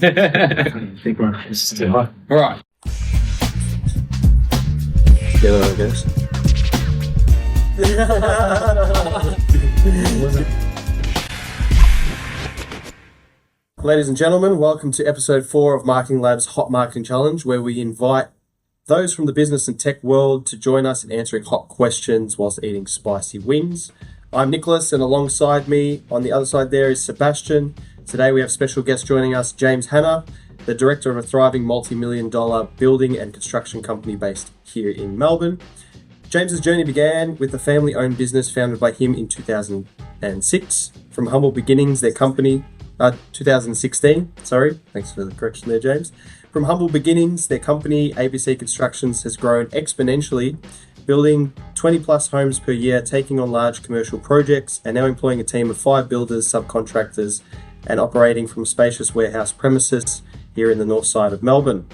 Big one. It's too hot. All right. Together, I guess. Ladies and gentlemen, welcome to episode 4 of Marketing Lab's Hot Marketing Challenge, where we invite those from the business and tech world to join us in answering hot questions whilst eating spicy wings. I'm Nikolas, and alongside me on the other side there is Sebastian. Today we have special guest joining us, James Hana, the director of a thriving multi-million-dollar building and construction company based here in Melbourne. James's journey began with a family-owned business founded by him in 2006. From humble beginnings, their company 2016, sorry. Thanks for the correction there, James. From humble beginnings, their company, ABC Constructions, has grown exponentially, building 20 plus homes per year, taking on large commercial projects, and now employing a team of 5 builders, subcontractors, and operating from spacious warehouse premises here in the north side of Melbourne.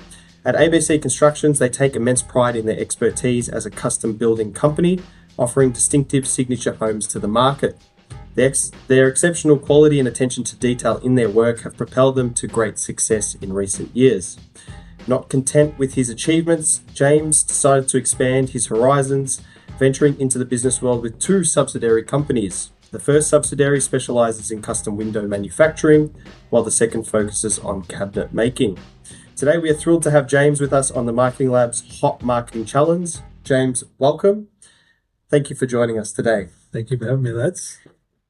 At ABC Constructions, they take immense pride in their expertise as a custom building company, offering distinctive signature homes to the market. Their exceptional quality and attention to detail in their work have propelled them to great success in recent years. Not content with his achievements, James decided to expand his horizons, venturing into the business world with 2 subsidiary companies. The first subsidiary specializes in custom window manufacturing, while the second focuses on cabinet making. Today we are thrilled to have James with us on the Marketing Lab's Hot Marketing Challenge. James, welcome. Thank you for joining us today. Thank you for having me, lads.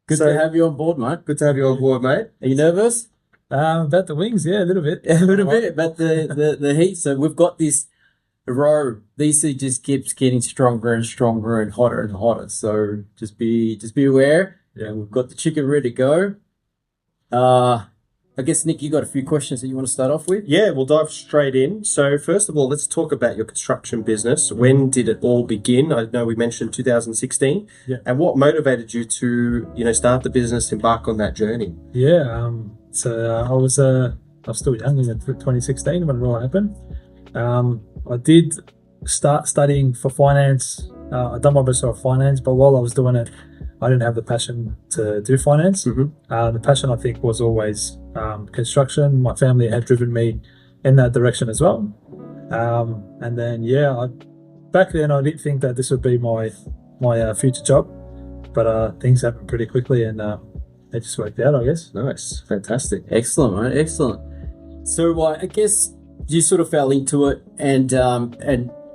Good to have you on board, mate. Good to have you on board, mate. Are you nervous? About the wings, yeah, a little bit. A little bit about the heat. So we've got this row. These two just keeps getting stronger and stronger and hotter. So just be aware. Yeah, we've got the chicken ready to go. I guess, Nick, you got a few questions that you want to start off with? Yeah, we'll dive straight in. So first of all, let's talk about your construction business. When did it all begin? I know we mentioned 2016. Yeah. And what motivated you to, start the business, embark on that journey? Yeah, so I was still young in 2016 when it all happened. I did start studying for finance. I'd done my bachelor of finance, but while I was doing it, I didn't have the passion to do finance. Mm-hmm. The passion, I think, was always construction. My family had driven me in that direction as well. And then, back then I didn't think that this would be my future job, but things happened pretty quickly and it just worked out, I guess. Nice. Fantastic. Excellent, mate. Excellent. So I guess you sort of fell into it, and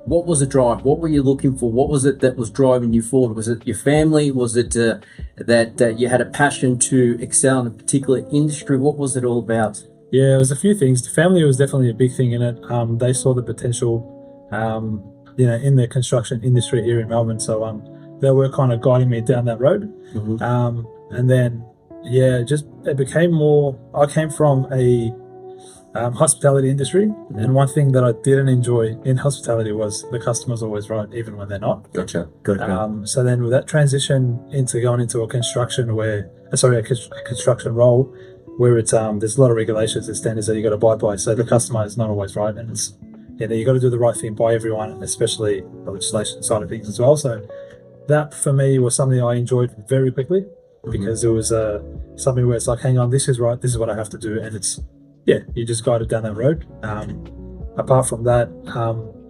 what was the drive? What were you looking for? What was it that was driving you forward? Was it your family? Was it that you had a passion to excel in a particular industry? What was it all about? Yeah, it was a few things. The family was definitely a big thing in it. They saw the potential, in the construction industry here in Melbourne. So they were kind of guiding me down that road. Mm-hmm. And then, it became more. I came from a hospitality industry, and one thing that I didn't enjoy in hospitality was the customer's always right, even when they're not. Gotcha. Good. So then with that transition into going into a construction construction role where it's there's a lot of regulations and standards that you got to abide by, so the customer is not always right, and it's you got to do the right thing by everyone, especially the legislation side of things as well. So that for me was something I enjoyed very quickly, because it was something where it's like, hang on, this is right, this is what I have to do, and it's you just guided down that road. Apart from that,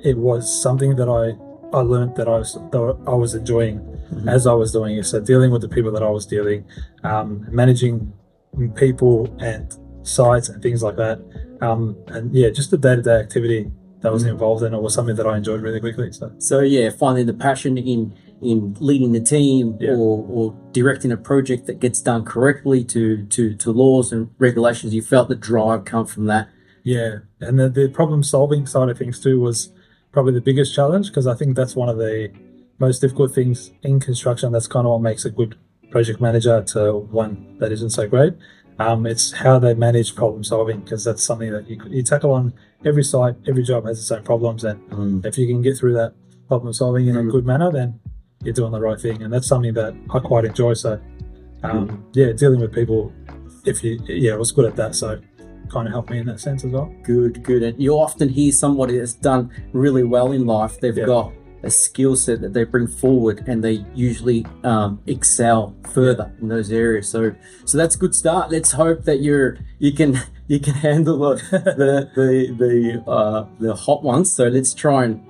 it was something that I learned that I was enjoying as I was doing it. So dealing with the people that I was dealing, managing people and sites and things like that, just the day-to-day activity that was involved in it was something that I enjoyed really quickly. So finding the passion in leading the team or directing a project that gets done correctly to laws and regulations, you felt the drive come from that. Yeah, and the problem solving side of things too was probably the biggest challenge, because I think that's one of the most difficult things in construction. That's kind of what makes a good project manager to one that isn't so great. It's how they manage problem solving, because that's something that you tackle on every site. Every job has its own problems, and if you can get through that problem solving in a good manner, then you're doing the right thing. And that's something that I quite enjoy. So dealing with people, I was good at that, so kind of helped me in that sense as well. Good. And you often hear somebody that's done really well in life. They've got a skill set that they bring forward, and they usually excel further in those areas. So that's a good start. Let's hope that you can handle the hot ones. So let's try and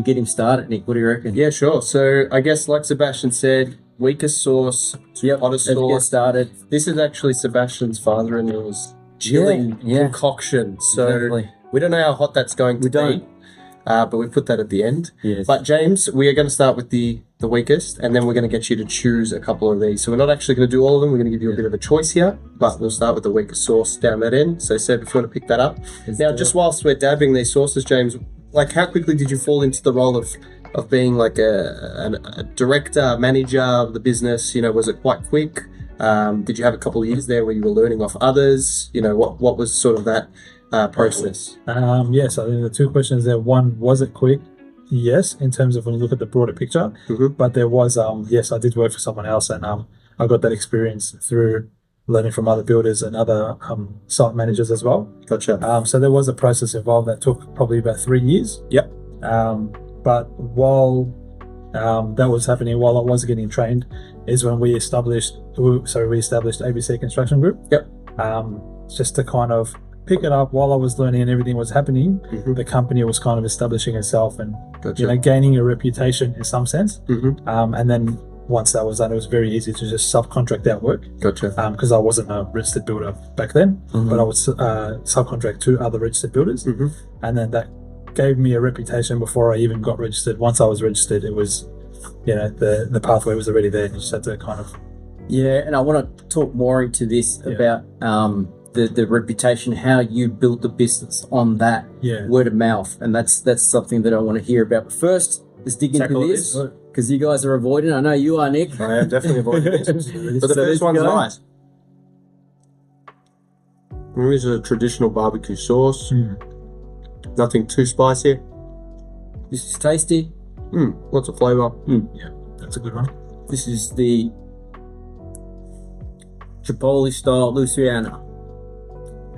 get him started, Nick. What do you reckon? Yeah, sure. So I guess, like Sebastian said, weakest sauce, hottest Let's get sauce. started. This is actually Sebastian's father-in-law's chili concoction. So Exactly. we don't know how hot that's going to We don't. be, but we put that at the end. Yes. But James, we are going to start with the weakest, and then we're going to get you to choose a couple of these. So we're not actually going to do all of them. We're going to give you a bit of a choice here, but we'll start with the weakest sauce down that end. So Seb, if you want to pick that up. Now, just whilst we're dabbing these sauces, James, like how quickly did you fall into the role of being like a director, manager of the business? You know, was it quite quick? Did you have a couple of years there where you were learning off others? You know, what was sort of that process? Yes, I think the two questions there. One, was it quick? Yes, in terms of when you look at the broader picture. Mhm. But there was, yes, I did work for someone else, and I got that experience through learning from other builders and other site managers as well. Gotcha. So there was a process involved that took probably about 3 years. Yep. But while that was happening, while I was getting trained, is when we established ABC Construction Group. Yep. Just to kind of pick it up while I was learning and everything was happening. Mhm. The company was kind of establishing itself and Gotcha. gaining a reputation in some sense. Mhm. And then once that was done, it was very easy to just subcontract out work Gotcha. because I wasn't a registered builder back then, Mhm. but I would subcontract to other registered builders. Mhm. And then that gave me a reputation before I even got registered. Once I was registered, it was, the pathway was already there. You just had to kind of, Yeah, and I want to talk more into this about the reputation, how you built the business on that word of mouth, and that's something that I want to hear about. But first, let's dig into Tackle this this. because you guys are avoiding. I know you are, Nick. I am definitely avoiding this. But the So first let's one's go. nice. There is a traditional barbecue sauce. Nothing too spicy. This is tasty. Lots of flavour. that's a good one. This is the Chipotle style Louisiana.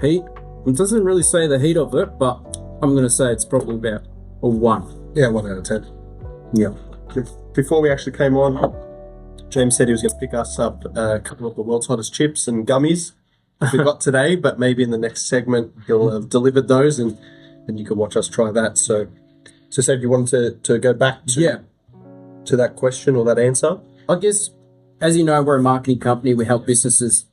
Heat. It doesn't really say the heat of it, but I'm going to say it's probably about a 1. Yeah, 1 out of 10. Yeah. Before we actually came on, James said he was going to pick us up a couple of the world's hottest chips and gummies we got today, but maybe in the next segment he'll have delivered those and you can watch us try that. So Seb, you wanted to go back to that question or that answer? I guess, as you know, we're a marketing company. We help businesses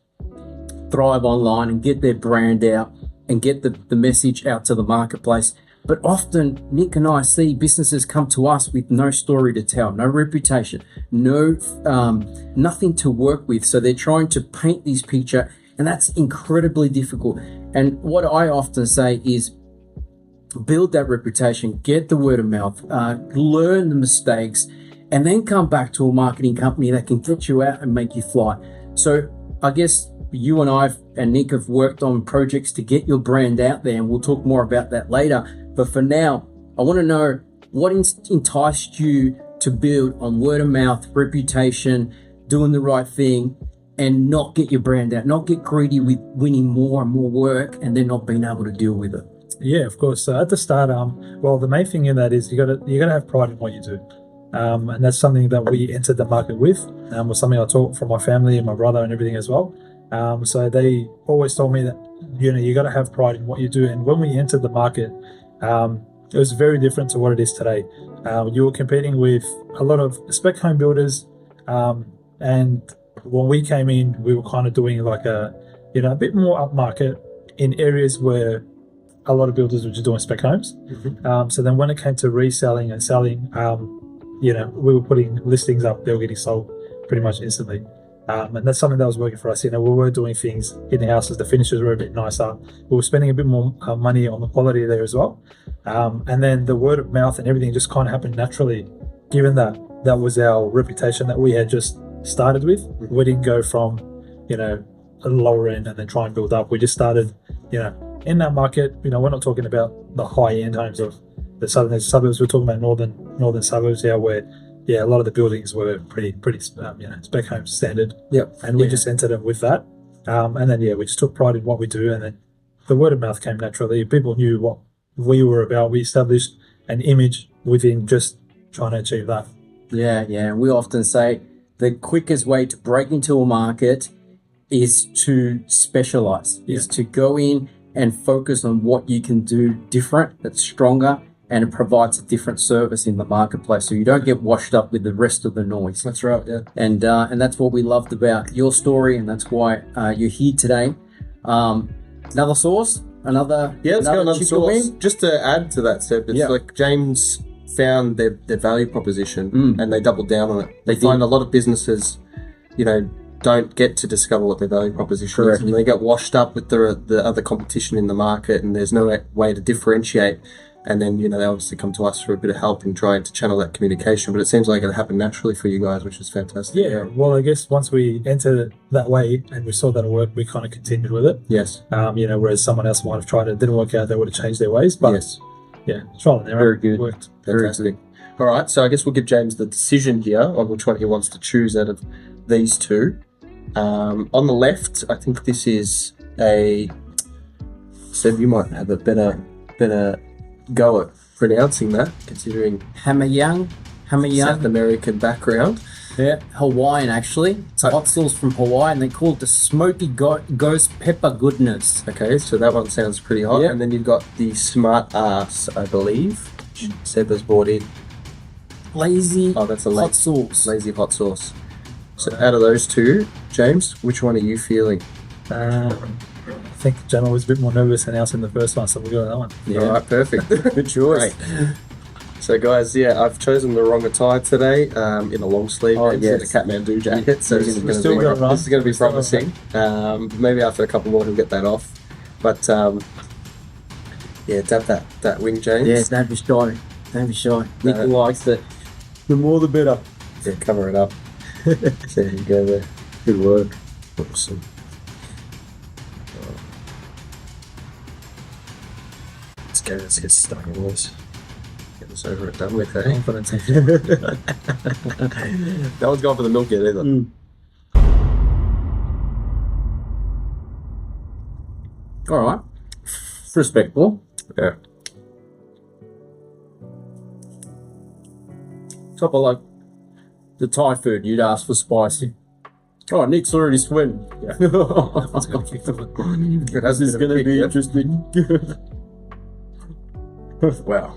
thrive online and get their brand out and get the message out to the marketplace. But often, Nick and I see businesses come to us with no story to tell, no reputation, nothing to work with. So they're trying to paint this picture, and that's incredibly difficult. And what I often say is, build that reputation, get the word of mouth, learn the mistakes, and then come back to a marketing company that can get you out and make you fly. So I guess you and I and Nick have worked on projects to get your brand out there, and we'll talk more about that later. But for now, I want to know what enticed you to build on word of mouth, reputation, doing the right thing, and not get your brand out, not get greedy with winning more and more work and then not being able to deal with it. Yeah, of course. So at the start, well, the main thing in that is you gotta have pride in what you do, and that's something that we entered the market with. Was something I taught from my family and my brother and everything as well. So they always told me that you got to have pride in what you do. And when we entered the market, it was very different to what it is today. You were competing with a lot of spec home builders, and when we came in, we were kind of doing like a bit more upmarket in areas where a lot of builders were just doing spec homes. So then when it came to reselling and selling, we were putting listings up, they were getting sold pretty much instantly. And that's something that was working for us. We were doing things in the houses, the finishes were a bit nicer. We were spending a bit more money on the quality there as well. And then the word of mouth and everything just kind of happened naturally, given that that was our reputation that we had just started with. We didn't go from, a lower end and then try and build up. We just started, in that market. We're not talking about the high end homes of the southern suburbs. We're talking about northern suburbs here, where a lot of the buildings were pretty spec home standard. Yep. And we just entered it with that, and then we just took pride in what we do, and then the word of mouth came naturally. People knew what we were about. We established an image within just trying to achieve that. Yeah. We often say the quickest way to break into a market is to specialize, is to go in and focus on what you can do different, that's stronger, and it provides a different service in the marketplace, so you don't get washed up with the rest of the noise. That's right, yeah. And that's what we loved about your story, and that's why you're here today. Another sauce, another Let's go another chicken sauce. wing? Just to add to that, Seb, it's like James found their value proposition and they doubled down on it. They find a lot of businesses, don't get to discover what their value proposition is, and they get washed up with the other competition in the market, and there's no way to differentiate. And then, they obviously come to us for a bit of help in trying to channel that communication. But it seems like it happened naturally for you guys, which is fantastic. Yeah, well, I guess once we entered that way and we saw that it worked, we kind of continued with it. Yes. Whereas someone else might have tried it, didn't work out, they would have changed their ways. But yes. Yeah, trial and error. Very good. Worked. Fantastic. All right, so I guess we'll give James the decision here on which one he wants to choose out of these two. On the left, I think this is Seb, you might have a better go at pronouncing that, considering Hammer South American background. Yeah, Hawaiian actually. It's hot sauce from Hawaii, and they call it the smoky ghost pepper goodness. Okay, so that one sounds pretty hot. Yeah. And then you've got the smart ass, I believe. Seb has bought in. Lazy That's a hot sauce. lazy hot sauce. So out of those two, James, which one are you feeling? I think Gemma was a bit more nervous than us in the first one, so we'll go with that one. Yeah. All right, perfect. Good choice. Great. So guys, I've chosen the wrong attire today in a long sleeve and in a Kathmandu jacket. So this is going to be promising. Maybe after a couple more he'll get that off. But dab that wing, James. Yeah, don't be shy. Don't be shy. Nick likes it. The more the better. Yeah, cover it up. There you go there. Good work. Awesome. Let's get stuck, boys. Get this over it done with, eh? Confidence. No one's gone for the milk yet either. All right. Respectable. Yeah. Top of like the Thai food, you'd ask for spicy. Oh, Nick's already sweating. Yeah. That's gonna kick the foot. This is going to be interesting. Wow.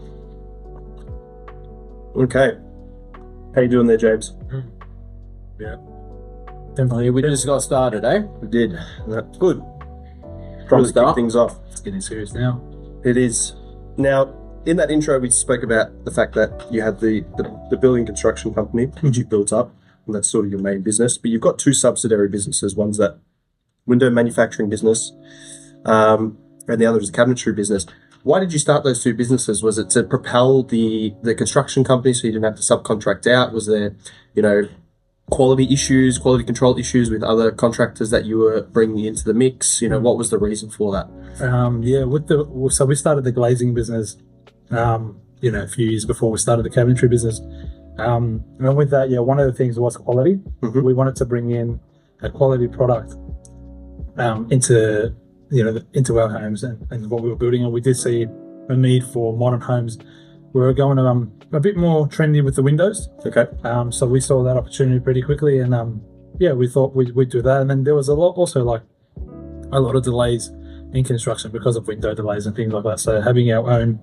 Okay. How you doing there, James? Yeah. Definitely. We just got started, eh? We did. That's good. From Really start. kick things off. It's getting serious now. It is. Now, in that intro, we spoke about the fact that you had the building construction company, which you built up, and that's sort of your main business. But you've got two subsidiary businesses. One's that window manufacturing business, and the other is a cabinetry business. Why did you start those two businesses? Was it to propel the construction company so you didn't have to subcontract out? Was there, quality control issues with other contractors that you were bringing into the mix? What was the reason for that? So we started the glazing business, a few years before we started the cabinetry business. And with that, one of the things was quality. Mm-hmm. We wanted to bring in a quality product into our homes and what we were building, and we did see a need for modern homes. We were going a bit more trendy with the windows. Okay. So we saw that opportunity pretty quickly, and we thought we'd do that. And then there was a lot of delays in construction because of window delays and things like that. So having our own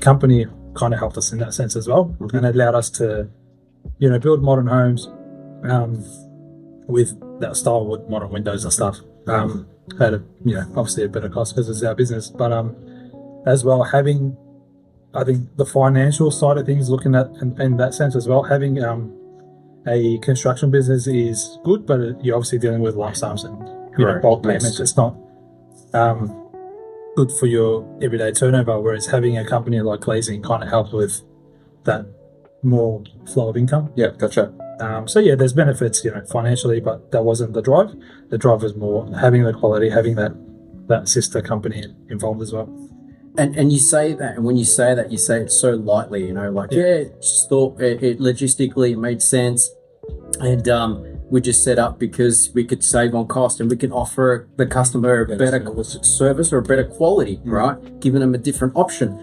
company kind of helped us in that sense as well, Mm-hmm. and it allowed us to, build modern homes with that style with modern windows and stuff. Had obviously a better cost because it's our business, but as well having, I think, the financial side of things, looking at in that sense as well, having a construction business is good, but you're obviously dealing with lump sums and bulk payments. It's not good for your everyday turnover, whereas having a company like glazing kind of helps with that more flow of income. Yeah, gotcha. There's benefits, financially, but that wasn't the drive. The drive was more having the quality, having that sister company involved as well. And you say that, and when you say that, you say it so lightly, just thought it logistically made sense, and we just set up because we could save on cost and we can offer the customer a better service or a better quality, right? Giving them a different option.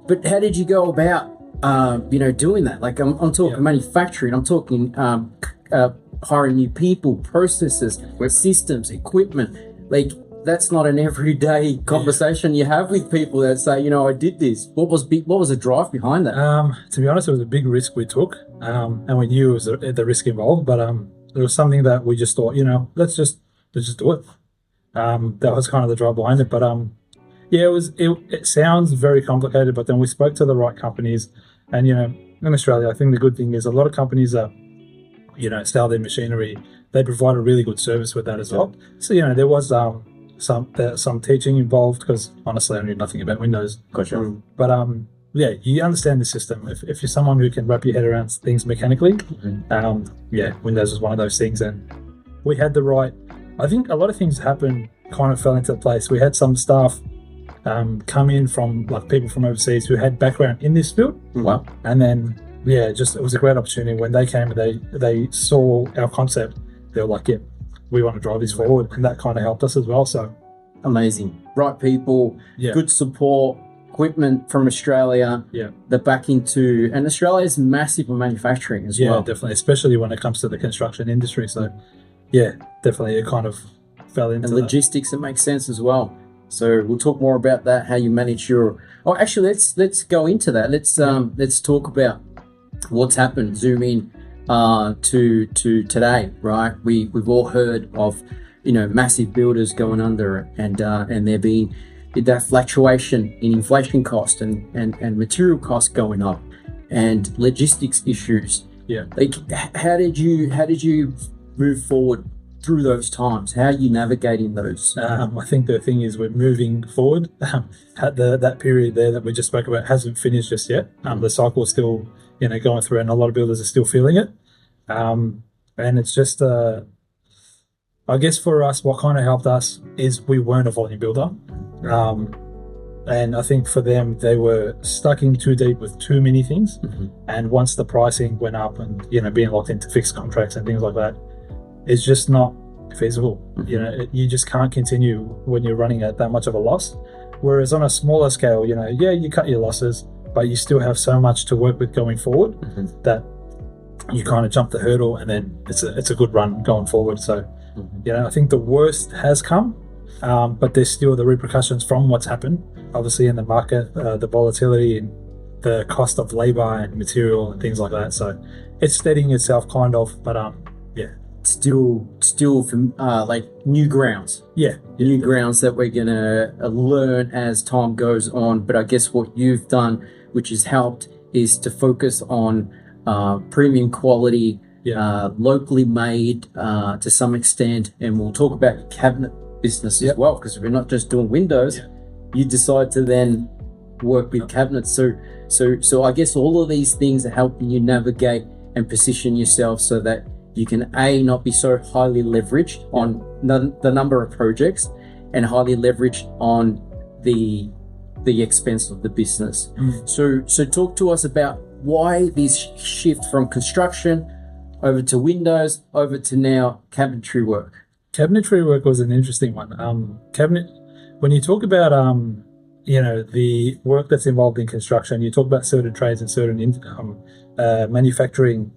But how did you go about doing that. Like I'm talking manufacturing. I'm talking hiring new people, processes, systems, equipment. Like that's not an everyday conversation you have with people that say, I did this. What was the drive behind that? To be honest, it was a big risk we took, and we knew it was the risk involved. But it was something that we just thought, let's just do it. That was kind of the drive behind it. But it sounds very complicated. But then we spoke to the right companies, and in Australia, I think the good thing is a lot of companies that sell their machinery, they provide a really good service with that as well. So there was some teaching involved, because honestly I knew nothing about Windows. Gotcha. But you understand the system. If you're someone who can wrap your head around things mechanically, Windows was one of those things. And we had I think a lot of things kind of fell into place. We had some staff come in from like people from overseas who had background in this field. Wow. And then it was a great opportunity. When they came and they saw our concept, they were like, we want to drive this forward, and that kind of helped us as well. So amazing. Right people, good support, equipment from Australia. They're back into, and Australia is massive in manufacturing as well. Yeah, definitely, especially when it comes to the construction industry. So definitely it kind of fell into and logistics. It makes sense as well. So we'll talk more about that, how you manage actually let's go into that. Let's talk about what's happened. Zoom in to today, right? We've all heard of massive builders going under, and there being that fluctuation in inflation cost and material costs going up, and logistics issues. Like how did you move forward through those times? How are you navigating those? I think the thing is we're moving forward. That period there that we just spoke about hasn't finished just yet. The cycle is still going through, and a lot of builders are still feeling it. And it's just, I guess for us, what kind of helped us is we weren't a volume builder. And I think for them, they were stuck in too deep with too many things. And once the pricing went up and, being locked into fixed contracts and things like that, it's just not feasible. You just can't continue when you're running at that much of a loss. Whereas on a smaller scale, you cut your losses, but you still have so much to work with going forward that you kind of jump the hurdle, and then it's a good run going forward. So, I think the worst has come, but there's still the repercussions from what's happened, obviously in the market, the volatility and the cost of labor and material and things like that. So it's steadying itself kind of, but still from like new grounds. New grounds that we're gonna learn as time goes on. But I guess what you've done, which has helped, is to focus on premium quality, locally made to some extent. And we'll talk about your cabinet business as well, because we're not just doing windows. You decide to then work with cabinets. So I guess all of these things are helping you navigate and position yourself so that you can not be so highly leveraged on the number of projects, and highly leveraged on the expense of the business. So talk to us about why this shift from construction over to windows, over to now cabinetry work. Cabinetry work was an interesting one. When you talk about the work that's involved in construction, you talk about certain trades and certain manufacturing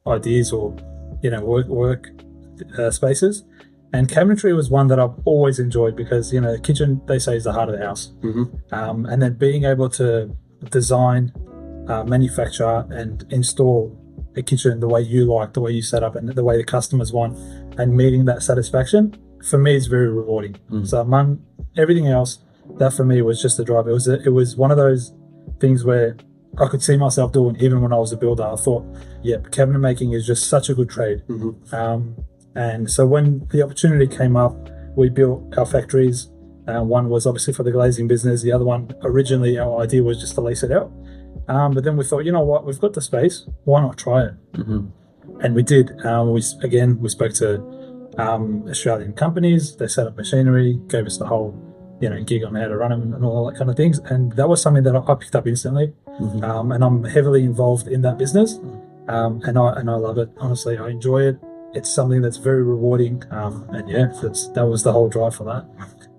ideas or work spaces, and cabinetry was one that I've always enjoyed, because the kitchen, they say, is the heart of the house. And then being able to design, manufacture and install a kitchen the way you like, the way you set up, and the way the customers want, and meeting that satisfaction, for me is very rewarding. So among everything else, that for me was just the drive. It was one of those things where I could see myself doing even when I was a builder. I thought, cabinet making is just such a good trade. And so when the opportunity came up, we built our factories. One was obviously for the glazing business. The other one, originally our idea was just to lease it out. But then we thought, you know what, we've got the space, why not try it? And we did. We spoke to Australian companies. They set up machinery, gave us the whole gig on how to run them and all that kind of things. And that was something that I picked up instantly. And I'm heavily involved in that business. And I love it. Honestly, I enjoy it. It's something that's very rewarding. And that was the whole drive for that.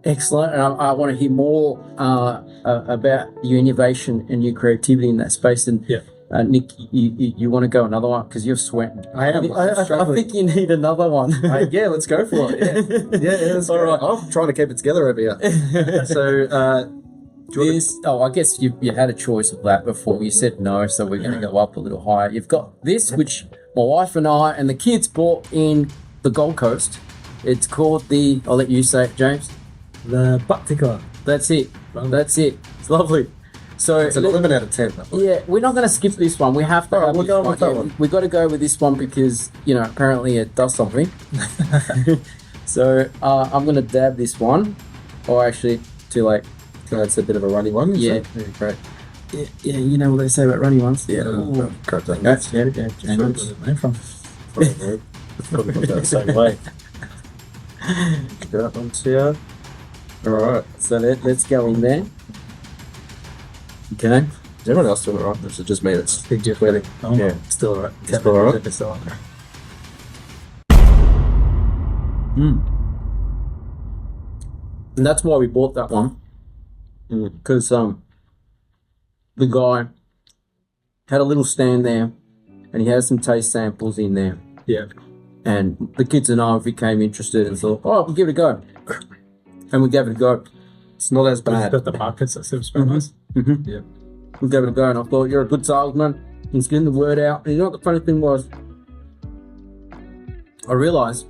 Excellent. And I want to hear more about your innovation and your creativity in that space. And Yeah. Nick, you want to go another one because you're sweating. I am. I think you need another one. Yeah, let's go for it. Yeah. All right. I'm trying to keep it together over here. So, I guess you had a choice of that before. You said no, so we're going to go up a little higher. You've got this, which my wife and I and the kids bought in the Gold Coast. It's called I'll let you say it, James. The butt tickler. That's it. That's it. It's lovely. So it's an 11 out of 10. Yeah, we're not going to skip this one. We have to. We're going with that one. We got to go with this one because apparently it does something. So I'm going to dab this one. Oh, actually, too late. It's a bit of a runny one. Yeah, great. Yeah, you know what they say about runny ones. Yeah, correct. that's Where's the name from? Probably got that same way. Get that one here. All right. So let's go in there. Okay. Is everyone else doing it right? Or is it just me that's waiting? Oh, Yeah. Still alright. Still all right? It's still alright. And that's why we bought that one. Because the guy had a little stand there, and he had some taste samples in there. Yeah. And the kids and I became interested and thought, oh, we'll give it a go. And we gave it a go. It's not as But bad. it's got the markets that seems very nice. Mm-hmm. Yeah. We gave it a go, and I thought, you're a good salesman. He's getting the word out. And you know what the funny thing was? I realised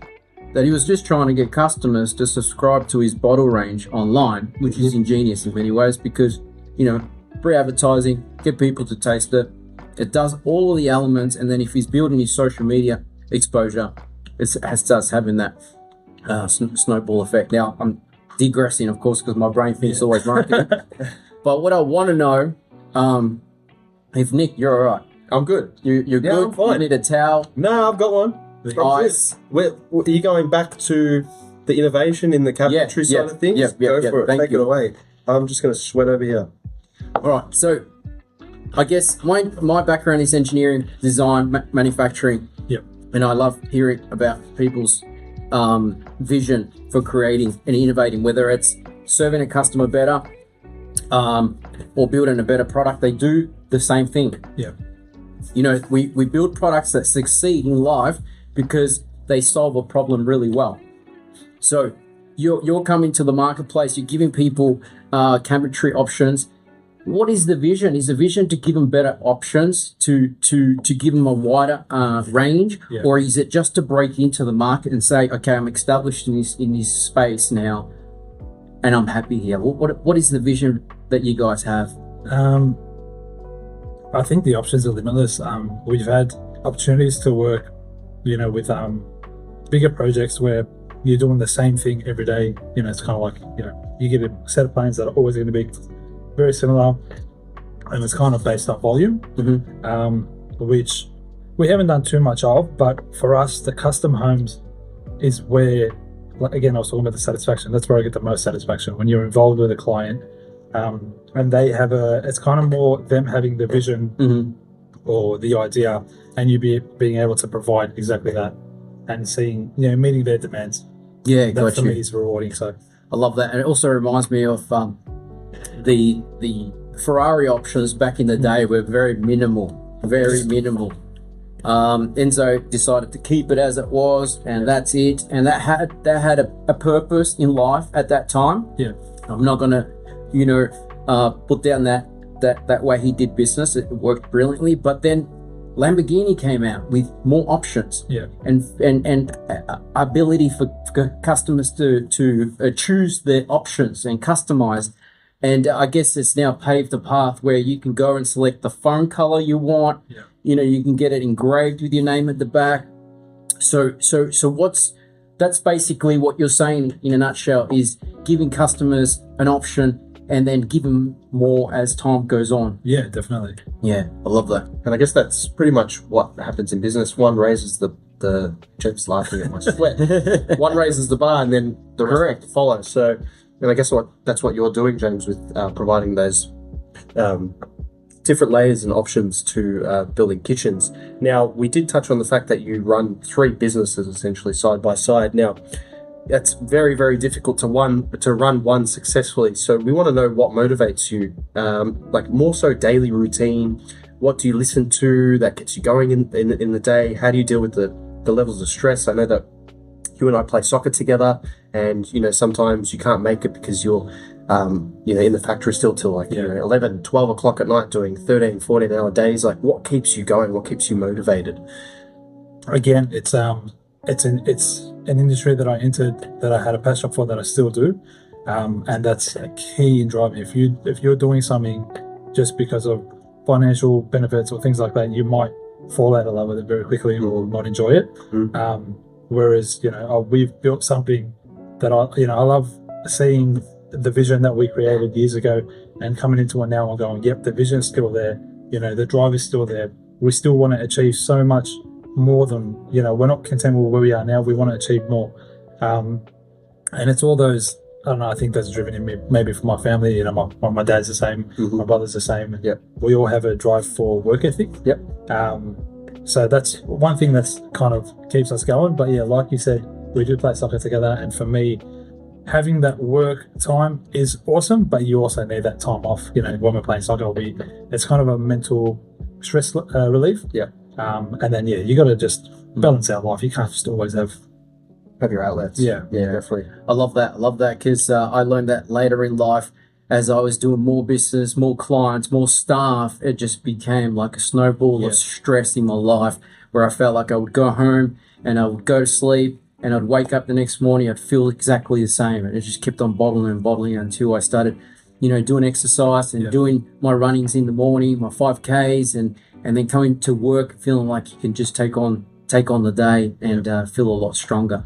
that he was just trying to get customers to subscribe to his bottle range online, which is ingenious in many ways because, free advertising, get people to taste it. It does all of the elements, and then if he's building his social media exposure, it starts having that snowball effect. Now, I'm digressing, of course, because my brain thinks always marketing. But what I want to know, if Nick, you're all right. I'm good. You're Yeah, good. I'm fine. You need a towel. No, I've got one. Ice. Are you going back to the innovation in the capillary side of things? Go for it. Take it away. I'm just going to sweat over here. All right. So, I guess my background is engineering, design, manufacturing. Yep. And I love hearing about people's vision for creating and innovating, whether it's serving a customer better or building a better product. They do the same thing. Yeah. We build products that succeed in life because they solve a problem really well. So you're coming to the marketplace, you're giving people cabinetry options. What is the vision? Is the vision to give them better options, to give them a wider range, Yeah. or is it just to break into the market and say, okay, I'm established in this space now, and I'm happy here? What is the vision that you guys have? I think the options are limitless. We've had opportunities to work, with bigger projects where you're doing the same thing every day. It's kind of like, you get a set of planes that are always going to be very similar, and it's kind of based on volume, which we haven't done too much of. But for us, the custom homes is where, again, I was talking about the satisfaction. That's where I get the most satisfaction when you're involved with a client. And they have it's kind of more them having the vision or the idea, and you being able to provide exactly that and seeing, meeting their demands. Yeah, That got for you. me is rewarding. So I love that. And it also reminds me of the Ferrari options back in the day were very minimal. Enzo decided to keep it as it was, and that's it. And that had a purpose in life at that time. yeah, I'm not gonna, put down that way he did business. It worked brilliantly. But then Lamborghini came out with more options. yeah, And ability for customers to choose their options and customize. And I guess it's now paved the path where you can go and select the phone color you want. yeah. You can get it engraved with your name at the back. So that's basically what you're saying in a nutshell, is giving customers an option and then give them more as time goes on. Yeah, definitely. Yeah, I love that. And I guess that's pretty much what happens in business. One raises the Jeff's laughing at my sweat. One raises the bar, and then the rest follow. So, and I guess that's what you're doing, James, with providing those different layers and options to building kitchens. Now, we did touch on the fact that you run 3 businesses essentially side by side. Now, that's very, very difficult to run one successfully. So we want to know what motivates you, like more so daily routine. What do you listen to that gets you going in the day? How do you deal with the levels of stress? I know that you and I play soccer together, and sometimes you can't make it because you're in the factory still till 11, 12 o'clock at night doing 13, 14 hour days. Like, what keeps you going? What keeps you motivated? Again, it's an industry that I entered, that I had a passion for, that I still do, and that's a key in driving. If you're doing something just because of financial benefits or things like that, you might fall out of love with it very quickly or not enjoy it. Whereas we've built something that I love seeing the vision that we created years ago, and coming into it now, I'm going, yep, the vision's still there. The drive is still there. We still want to achieve so much more than, we're not content with where we are now. We want to achieve more. And it's all those, I don't know, I think that's driven in me, maybe from my family. My dad's the same, my brother's the same. And we all have a drive for work ethic. So that's one thing that's kind of keeps us going. But yeah, like you said, we do play soccer together. And for me, having that work time is awesome, but you also need that time off. When we're playing soccer, it's kind of a mental stress relief. And then, you got to just balance out life. You can't just always have your outlets. Yeah, definitely. I love that because I learned that later in life as I was doing more business, more clients, more staff. It just became like a snowball of stress in my life, where I felt like I would go home and I would go to sleep, and I'd wake up the next morning, I'd feel exactly the same. And it just kept on bottling until I started, doing exercise and doing my runnings in the morning, my 5Ks, and then coming to work feeling like you can just take on the day and feel a lot stronger.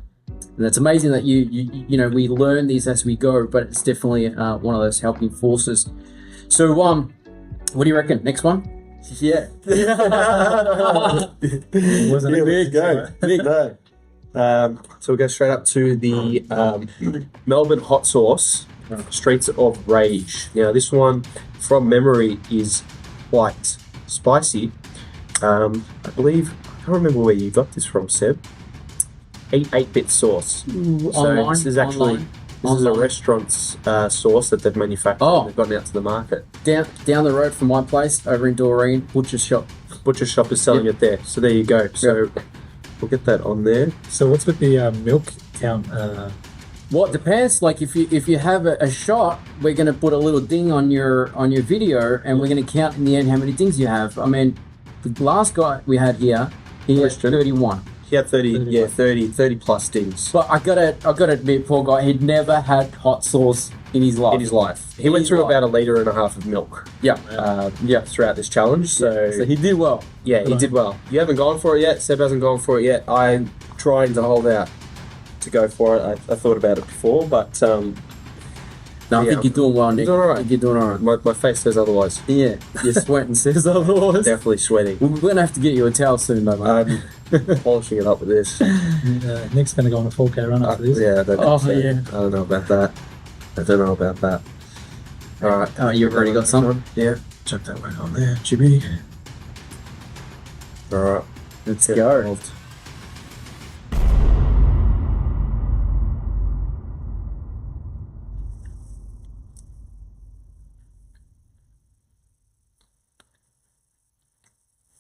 And it's amazing that we learn these as we go, but it's definitely one of those helping forces. So, what do you reckon? Next one? Yeah. Wasn't Here we go. So we'll go straight up to the Melbourne hot sauce, Streets of Rage. Now, this one, from memory, is quite spicy. I believe, I can't remember where you got this from, Seb. 8-bit sauce. Online, this is actually a restaurant's sauce that they've manufactured. And they've gotten out to the market. Down the road from my place, over in Doreen, Butcher Shop. Butcher Shop is selling it there. So there you go. So we'll get that on there. So what's with the milk count? Well, it depends. Like if you have a shot, we're going to put a little ding on your video, and we're going to count in the end how many dings you have. I mean, the last guy we had here, he had 31. He had 30 plus dings. But I gotta admit, poor guy, he'd never had hot sauce in his life. He went through about 1.5 liters of milk. Throughout this challenge. So he did well. Yeah, he did well. You haven't gone for it yet. Seb hasn't gone for it yet. I'm trying to hold out to go for it. I thought about it before, but I think you're doing well, Nick. You're doing all right. I think you're doing all right. My face says otherwise. Yeah, your sweating says otherwise. Definitely sweating. We're gonna have to get you a towel soon, though, mate. Polishing it up with this. Nick's going to go on a 4K run after this. Yeah, I don't know about that. All right. Oh, you've already got some? Yeah. Chuck that back on there, Jimmy. All right. Let's go.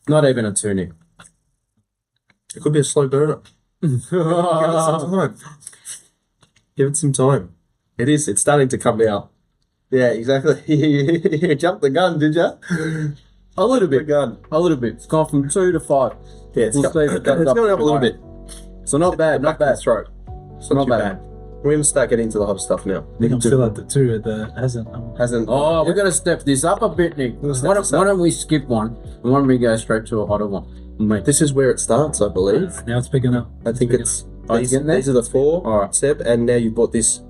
Not even a 2, Nick. It could be a slow burner. Give it some time. It's starting to come out. Yeah, exactly. You jumped the gun, did you? A little bit. A little bit. It's gone from 2 to 5. Yeah, it's going up a little bit. So not bad, not bad. Throat. So not bad. We're going to start getting into the hotter stuff now. Nick, I'm still at the 2. Hasn't. Oh, we're going to step this up a bit, Nick. Why don't we skip one, and why don't we go straight to a hotter one? Mate. This is where it starts, I believe. Now it's picking up. I think it's these are the 4. All right, Seb, and now you bought this,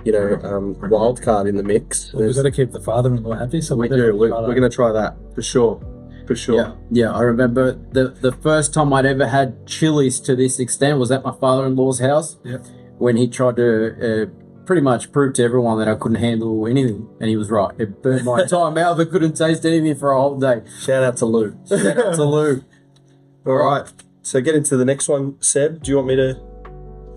wild card in the mix. Well, we've got to keep the father-in-law happy, so we do. We're going to try that for sure. Yeah. I remember the first time I'd ever had chilies to this extent was at my father-in-law's house. Yep. When he tried to pretty much prove to everyone that I couldn't handle anything, and he was right. It burned my entire mouth. I couldn't taste anything for a whole day. Shout out to Lou. All right. So get into the next one, Seb. Do you want me to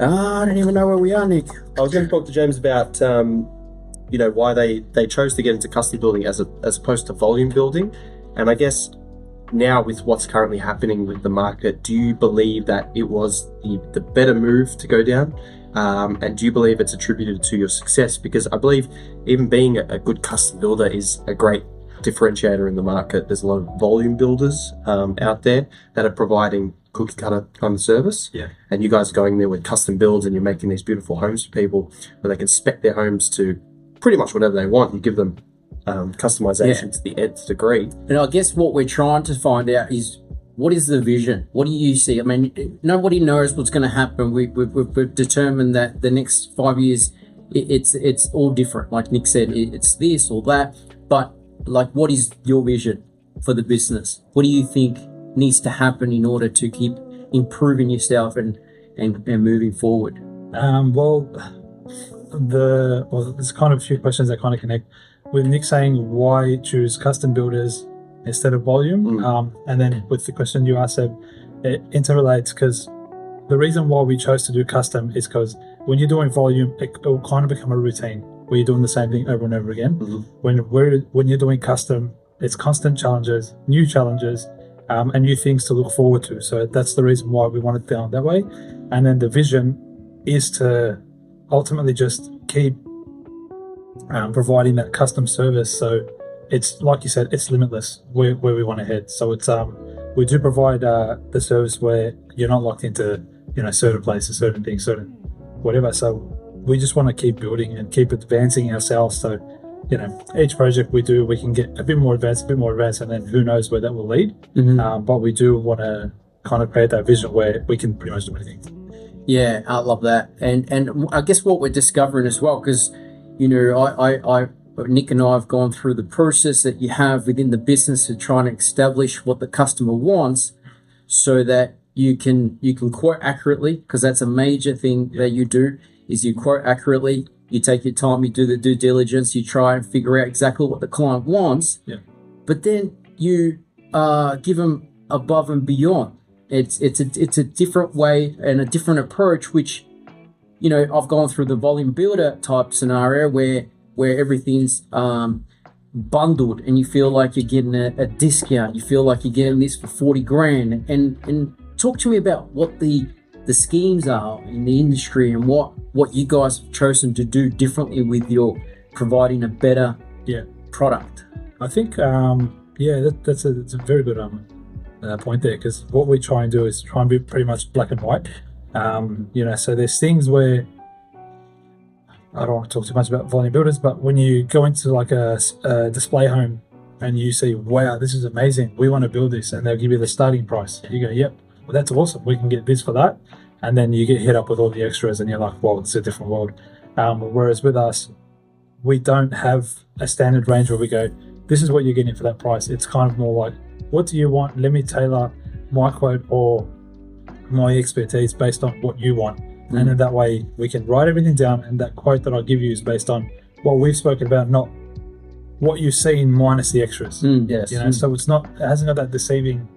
I don't even know where we are, Nick. I was going to talk to James about, why they chose to get into custom building as opposed to volume building. And I guess now with what's currently happening with the market, do you believe that it was the better move to go down? And do you believe it's attributed to your success? Because I believe even being a good custom builder is a great differentiator in the market. There's a lot of volume builders out there that are providing cookie cutter kind of service. Yeah. And you guys are going there with custom builds and you're making these beautiful homes for people where they can spec their homes to pretty much whatever they want. You give them customization to the nth degree. And I guess what we're trying to find out is, what is the vision? What do you see? I mean, nobody knows what's going to happen. We've determined that the next 5 years, it's all different. Like Nick said, it's this or that. But like, what is your vision for the business? What do you think needs to happen in order to keep improving yourself and moving forward? There's kind of a few questions that kind of connect. With Nick saying why choose custom builders instead of volume, and then with the question you asked, it interrelates, because the reason why we chose to do custom is because when you're doing volume, it will kind of become a routine where you're doing the same thing over and over again. When you're doing custom, it's constant challenges, new challenges, and new things to look forward to. So that's the reason why we wanted it down that way. And then the vision is to ultimately just keep providing that custom service. So it's like you said, it's limitless where we want to head. So it's we do provide the service where you're not locked into certain places, certain things, certain whatever. So we just want to keep building and keep advancing ourselves. So each project we do, we can get a bit more advanced, and then who knows where that will lead. But we do want to kind of create that vision where we can pretty much do anything. Yeah, I love that. And I guess what we're discovering as well, because Nick and I have gone through the process that you have within the business to try and establish what the customer wants, so that you can quote accurately, because that's a major thing that you do, is you quote accurately, you take your time, you do the due diligence, you try and figure out exactly what the client wants, but then you give them above and beyond. It's a different way and a different approach, which I've gone through the volume builder type scenario where everything's bundled and you feel like you're getting a discount. You feel like you're getting this for 40 grand. And talk to me about what the schemes are in the industry and what you guys have chosen to do differently with your providing a better product. I think that's a very good point there, because what we try and do is try and be pretty much black and white. So there's things where I don't want to talk too much about volume builders, but when you go into like a display home and you see, wow, this is amazing, we want to build this, and they'll give you the starting price. You go, yep, well, that's awesome, we can get this for that. And then you get hit up with all the extras and you're like, well, it's a different world. Whereas with us, we don't have a standard range where we go, this is what you're getting for that price. It's kind of more like, what do you want? Let me tailor my quote or my expertise based on what you want. And then that way we can write everything down, and that quote that I give you is based on what we've spoken about, not what you've seen minus the extras. Yes. So it hasn't got that deceiving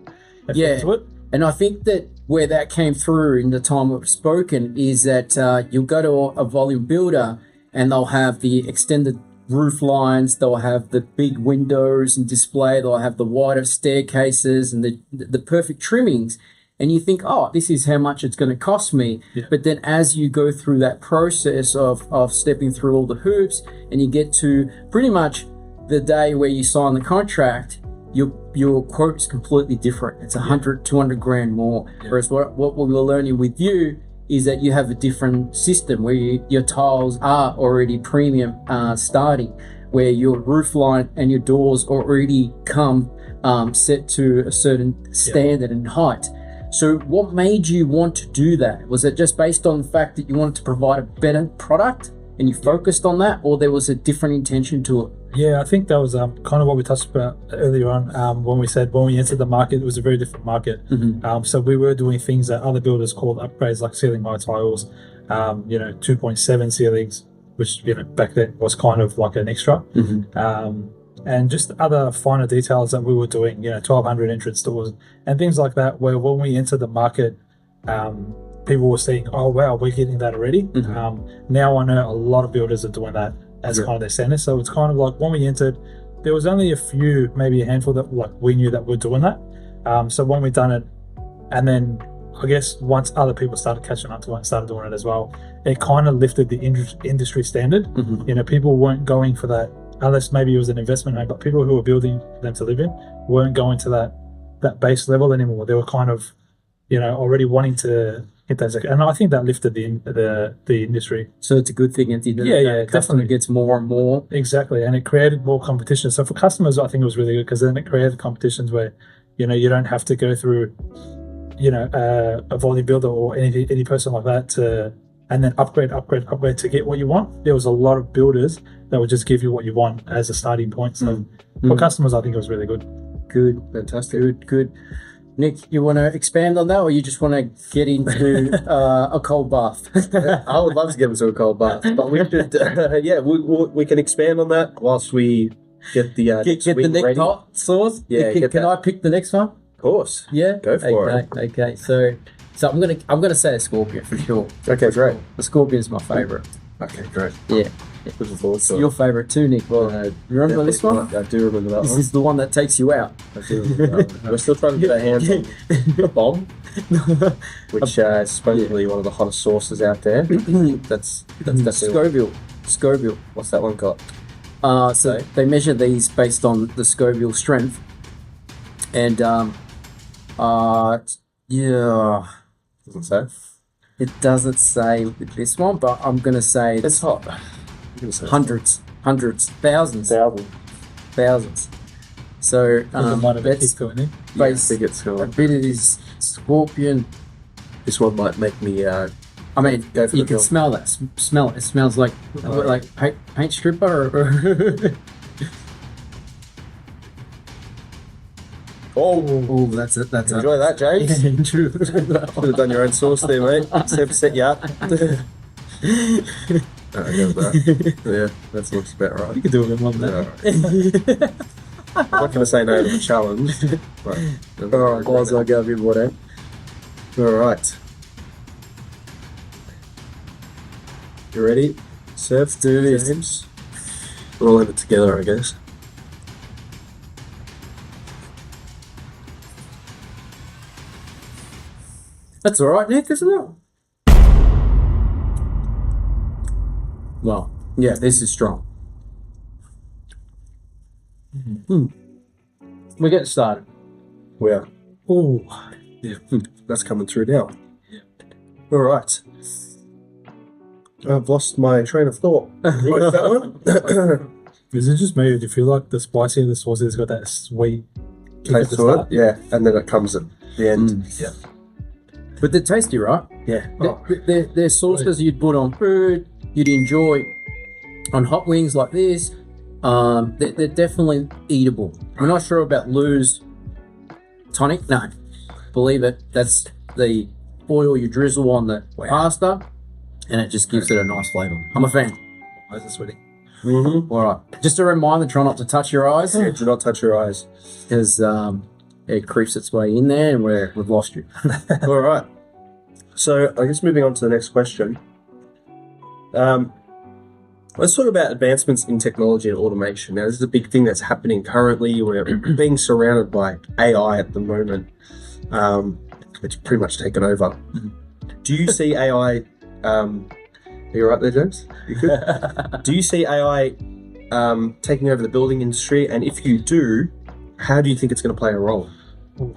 effect to it. And I think that where that came through in the time we've spoken is that you'll go to a volume builder and they'll have the extended roof lines, they'll have the big windows and display, they'll have the wider staircases and the perfect trimmings. And you think, oh, this is how much it's going to cost me. Yeah. But then as you go through that process of stepping through all the hoops and you get to pretty much the day where you sign the contract, your quote is completely different. It's 100, 200 grand more. Yeah. Whereas what we were learning with you is that you have a different system where your tiles are already premium starting, where your roof line and your doors already come set to a certain standard and height. So what made you want to do that? Was it just based on the fact that you wanted to provide a better product and you focused on that, or there was a different intention to it? Yeah, I think that was kind of what we touched about earlier on when we said when we entered the market, it was a very different market. So we were doing things that other builders called upgrades, like ceiling height tiles, 2.7 ceilings, which back then was kind of like an extra. And just other finer details that we were doing, 1,200 entrance doors and things like that, where when we entered the market, people were seeing, oh wow, we're getting that already. Now I know a lot of builders are doing that as kind of their standard. So it's kind of like when we entered, there was only a few, maybe a handful that like we knew that were doing that. So when we done it, and then I guess once other people started catching up to it and started doing it as well, it kind of lifted the industry standard. You know, people weren't going for that, unless maybe it was an investment home, but people who were building them to live in weren't going to that base level anymore. They were kind of, you know, already wanting to hit those. And I think that lifted the industry. So it's a good thing at the end of the day. Customer gets more and more. Exactly. And it created more competition. So for customers, I think it was really good because then it created competitions where, you know, you don't have to go through, you know, a volume builder or any person like that to, and then upgrade to get what you want. There was a lot of builders that would just give you what you want as a starting point. So for customers, I think it was really good. Good. Fantastic. Good. Nick, you want to expand on that, or you just want to get into a cold bath? I would love to get into a cold bath, but we should, we can expand on that whilst we get the get the next hot sauce. Yeah, can I pick the next one? Of course. Yeah, go for it. Okay, so I'm gonna say a scorpion for sure. Okay, great. The scorpion is my favorite. Okay, great. Yeah. Looking forward to Your favourite too, Nick. Well, remember this one? I do remember that This one. is the one that takes you out. I do remember that one. We're still trying to get our hands on the bomb, which is supposedly one of the hottest sauces out there. That's Scoville. What's that one got? So they measure these based on the Scoville strength, and yeah, Doesn't say. it doesn't say with this one, but I'm gonna say It's hot. hundreds, thousands. So That's that's going in. I think it's a bit of this scorpion. This one might make me. I mean, Go for you the can bill. smell that. Smell it. It smells like paint stripper. Or Oh, that's it. That's it. enjoy that, James. True. Should have done your own sauce there, mate. Set you up. Alright, go with that. Yeah, that looks about right. You can do it in one minute. I'm not going to say no to the challenge. Alright, guys, I'll go with what Alright. You ready? Seth, do this. James? We'll all have it together, I guess. That's alright, Nick, isn't it? Well, yeah, this is strong. We're getting started. We are. Oh, Yeah, that's coming through now. Alright. I've lost my train of thought. Like that one? is it just me? Or do you feel like the spicier the sauce has got that sweet kick at Taste the to it, start? yeah, and then it comes at the end. Yeah. But they're tasty, right? Yeah. They're sauces you'd put on food, you'd enjoy on hot wings like this. They're definitely eatable. I'm not sure about Lou's tonic. No, believe it. That's the oil you drizzle on the pasta, and it just gives it a nice flavour. I'm a fan. Why is it sweaty? Mm-hmm. All right. Just a reminder: try not to touch your eyes, Yeah, do not touch your eyes. because it creeps its way in there, and we've lost you. All right. So I guess moving on to the next question. Let's talk about advancements in technology and automation. Now, this is a big thing that's happening currently. We're being surrounded by AI at the moment, which pretty much taken over. Do you see AI? Are you right there, James? You good? Do you see AI taking over the building industry? And if you do, how do you think it's going to play a role?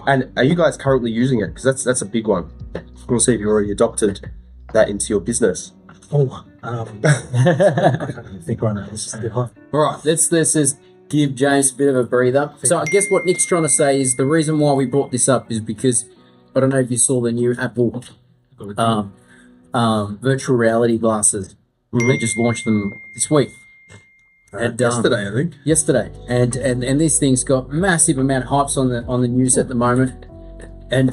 And are you guys currently using it? Because that's a big one. We'll see if you've already adopted that into your business. Oh, I can't even think right now. This is different. All right, let's just give James a bit of a breather. So I guess what Nick's trying to say is the reason why we brought this up is because I don't know if you saw the new Apple virtual reality glasses. They just launched them this week. And, Yesterday, I think. Yesterday, and this thing's got massive amount of hypes on the news at the moment. And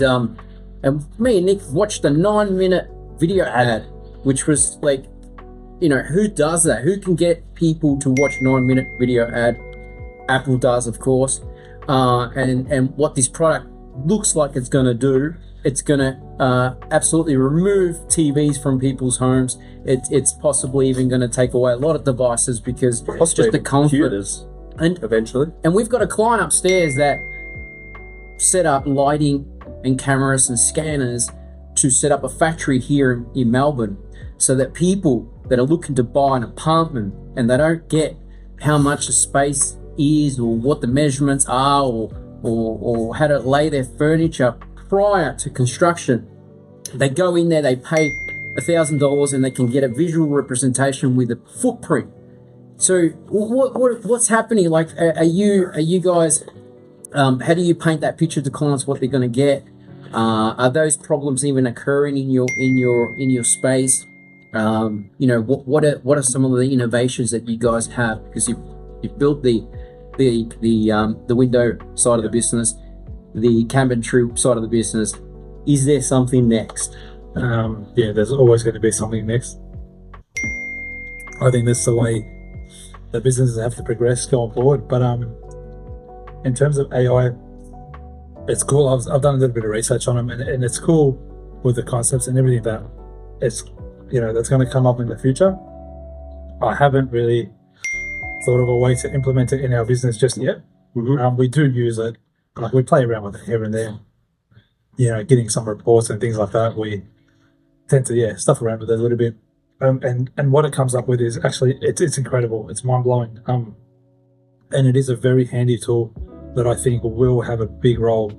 me and Nick watched a 9-minute video ad, which was like, you know, who does that? Who can get people to watch 9-minute video ad? Apple does, of course. And what this product looks like it's going to do it's going to absolutely remove TVs from people's homes. It's possibly even going to take away a lot of devices because it's just the comfort. Computers, and eventually. And we've got a client upstairs that set up lighting and cameras and scanners to set up a factory here in Melbourne, so that people that are looking to buy an apartment and they don't get how much the space is or what the measurements are or how to lay their furniture prior to construction, they go in there, they pay $1,000 and they can get a visual representation with a footprint. So what's happening? Like, are you guys? How do you paint that picture to clients? What they're going to get? Are those problems even occurring in your space? What are some of the innovations that you guys have? Because you've built the window side of the business, the cabinetry side of the business. Is there something next? There's always going to be something next. I think that's the way the businesses have to progress going forward. But in terms of AI, it's cool. I've done a little bit of research on them, and it's cool with the concepts and everything that it's that's going to come up in the future. I haven't really thought of a way to implement it in our business just yet. Mm-hmm. We do use it, like we play around with it here and there. Getting some reports and things like that. We tend to stuff around with it a little bit, and what it comes up with is actually it's incredible. It's mind blowing, and it is a very handy tool that I think will have a big role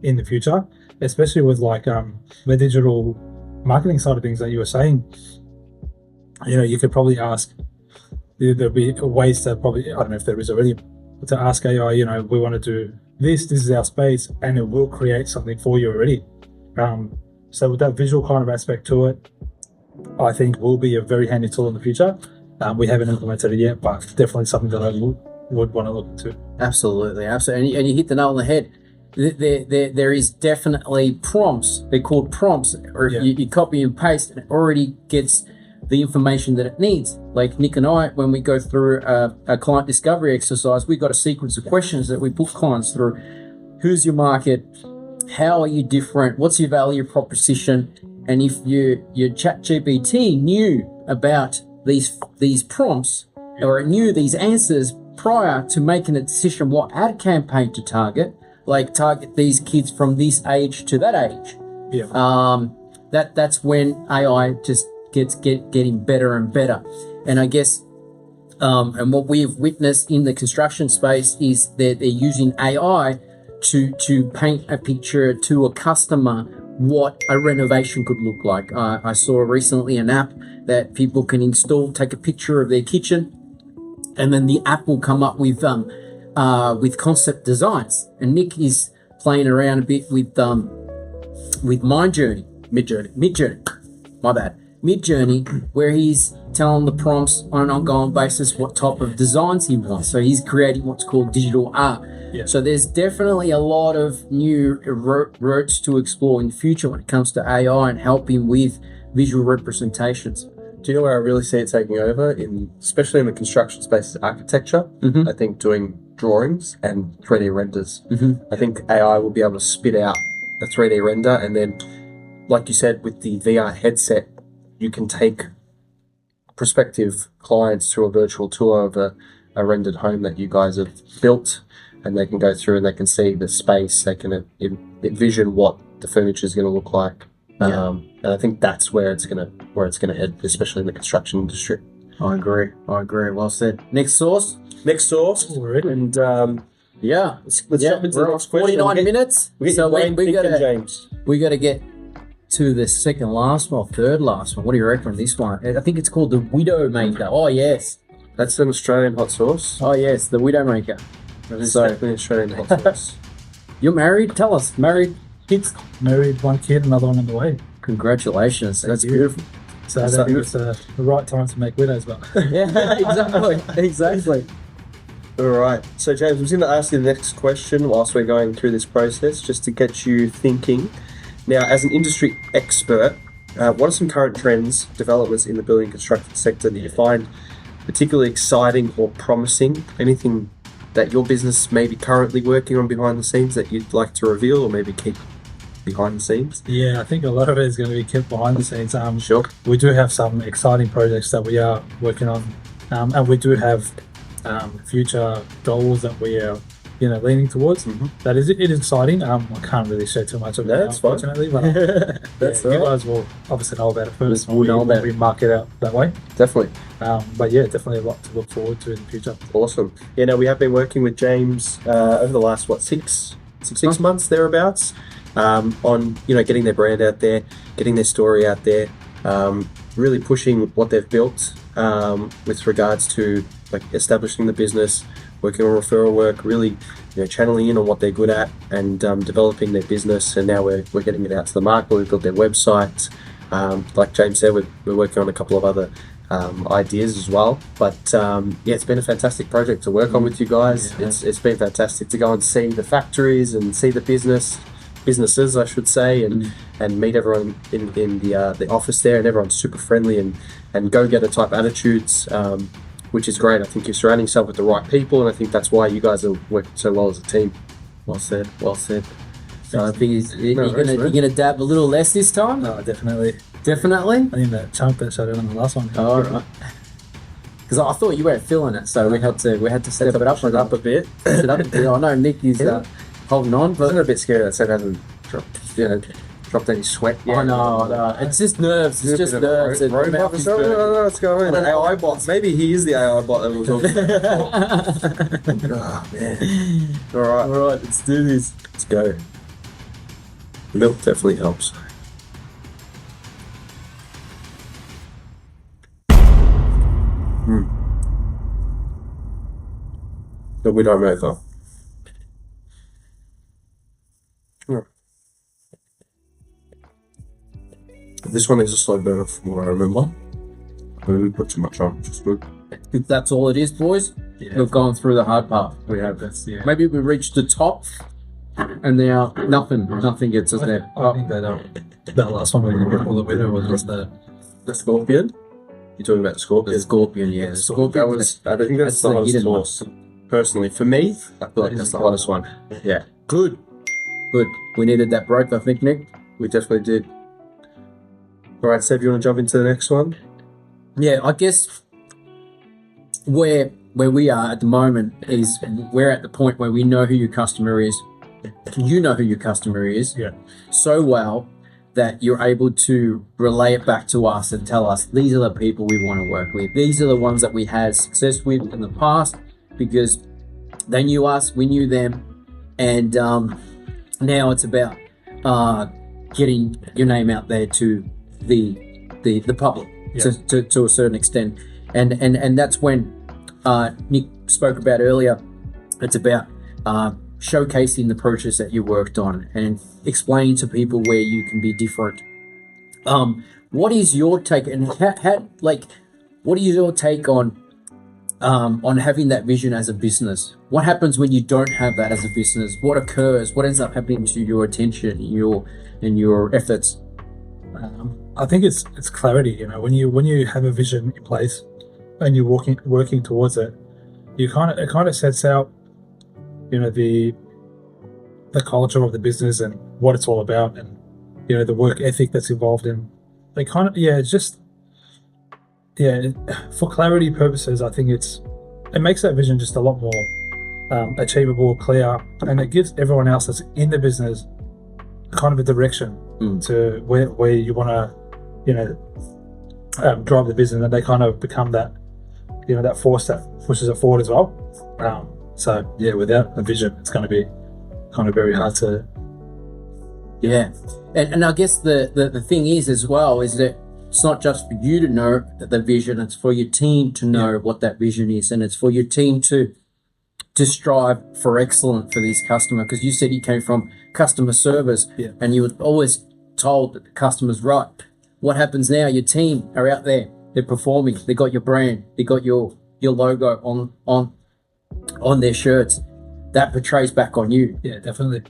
in the future, especially with like the digital marketing side of things that you were saying. You could probably ask, there'll be ways to probably, I don't know if there is already, to ask AI, we want to do this is our space, and it will create something for you already. So with that visual kind of aspect to it, I think will be a very handy tool in the future. We haven't implemented it yet, but definitely something that I would want to look into. Absolutely. And you hit the nail on the head. There is definitely prompts. They're called prompts, or you copy and paste, and it already gets the information that it needs. Like Nick and I, when we go through a client discovery exercise, we've got a sequence of questions that we put clients through. Who's your market? How are you different? What's your value proposition? And if your ChatGPT knew about these prompts or it knew these answers prior to making a decision what ad campaign to target, like target these kids from this age to that age. That's when AI just gets getting better and better. And I guess and what we've witnessed in the construction space is that they're using AI to paint a picture to a customer what a renovation could look like. I saw recently an app that people can install, take a picture of their kitchen, and then the app will come up with concept designs. And Nick is playing around a bit with Midjourney, where he's telling the prompts on an ongoing basis what type of designs he wants. So he's creating what's called digital art. Yeah. So there's definitely a lot of new routes to explore in the future when it comes to AI and helping with visual representations. Do you know where I really see it taking over, especially in the construction space, is architecture? Mm-hmm. I think doing drawings and 3D renders. Mm-hmm. I think AI will be able to spit out a 3D render, and then, like you said, with the VR headset, you can take prospective clients through a virtual tour of a rendered home that you guys have built, and they can go through and they can see the space, they can envision what the furniture is going to look like. And I think that's where it's gonna head, especially in the construction industry. I agree. Well said. Next source. Already. And let's jump into the next question. 49 minutes. So we gotta James. get to the second last one, third last one. What do you reckon? This one, I think it's called the Widowmaker. Oh yes, That's an Australian hot sauce. oh yes, the Widowmaker. That is So- definitely an Australian hot sauce. You're married? Tell us. Married? Kids? Married, one kid, another one on the way. Congratulations. That's you. beautiful. So I don't think it's the right time to make widows, but Yeah, exactly. All right. So, James, I was going to ask you the next question whilst we're going through this process, just to get you thinking. Now, as an industry expert, what are some current trends, developments in the building and construction sector that you find particularly exciting or promising? Anything that your business may be currently working on behind the scenes that you'd like to reveal or maybe keep behind the scenes? Yeah, I think a lot of it is going to be kept behind the scenes. Sure. We do have some exciting projects that we are working on, and we do have future goals that we are, leaning towards. That is, it is exciting. I can't really share too much of it, That's fine. unfortunately, but That's you all right. guys will obviously know about it first. We'll know about we mark it out that way. Definitely. But yeah, definitely a lot to look forward to in the future. Awesome. Yeah, no, we have been working with James over the last, six months thereabouts, on, getting their brand out there, getting their story out there, really pushing what they've built with regards to establishing the business, working on referral work, really channeling in on what they're good at and developing their business. And now we're getting it out to the market. We've built their website. Like James said, we're working on a couple of other ideas as well. But it's been a fantastic project to work on with you guys. Yeah. It's been fantastic to go and see the factories and see the businesses, I should say, and meet everyone in the office there, and everyone's super friendly and go-getter type attitudes, which is great. I think you're surrounding yourself with the right people, and I think that's why you guys are working so well as a team. Well said. So I think you're gonna dab a little less this time. No, definitely. Definitely. I think that chunk that showed it on the last one. All right. Because I thought you weren't feeling it, so we had to step it up a bit. Step it up a bit. I know Nick is holding on, but I'm a bit scared that Seb hasn't dropped any sweat yet. I know. It's just nerves. It's just nerves. I don't know what's going on. An AI bot. Maybe he is the AI bot that we were talking about. Oh, man. All right. All right, let's do this. Let's go. Milk definitely helps. But we don't know though. This one is a slow burner from what I remember. I didn't put too much on, just good. If that's all it is, boys, Yeah. we've gone through the hard part. We have this. Yeah. Maybe we reached the top, and now nothing gets us there. I think that last one we were all the winner was just the Scorpion? You're talking about the Scorpion? The Scorpion, yeah. The Scorpion. I think that's the the hottest hidden horse. Personally, for me, I feel like that's the hottest one. Yeah, Good. We needed that break, I think, Nick. we definitely did. All right, Seb, you want to jump into the next one? Yeah, I guess where we are at the moment is we're at the point where we know who your customer is. You know who your customer is Yeah. so well that you're able to relay it back to us and tell us these are the people we want to work with. These are the ones that we had success with in the past because they knew us, we knew them, and now it's about getting your name out there to the public Yeah. to a certain extent, and that's when Nick spoke about earlier. It's about showcasing the process that you worked on and explaining to people where you can be different. What is your take, and what is your take on having that vision as a business? What happens when you don't have that as a business? What occurs? What ends up happening to your attention, and your efforts? I think it's clarity. When you have a vision in place and you're working towards it, it kind of sets out, the culture of the business and what it's all about, and the work ethic that's involved in. It's just for clarity purposes. I think it makes that vision just a lot more achievable, clear, and it gives everyone else that's in the business kind of a direction to where you want to drive the business, and they kind of become that that force that pushes it forward as well. Without a vision, it's going to be kind of very hard to. Yeah, and I guess the thing is as well is that it's not just for you to know the vision; it's for your team to know what that vision is, and it's for your team to strive for excellence for this customer. Because you said you came from customer service, and you were always told that the customer's right. What happens now? Your team are out there; they're performing. They got your brand. They got your logo on their shirts. That portrays back on you. Yeah, definitely.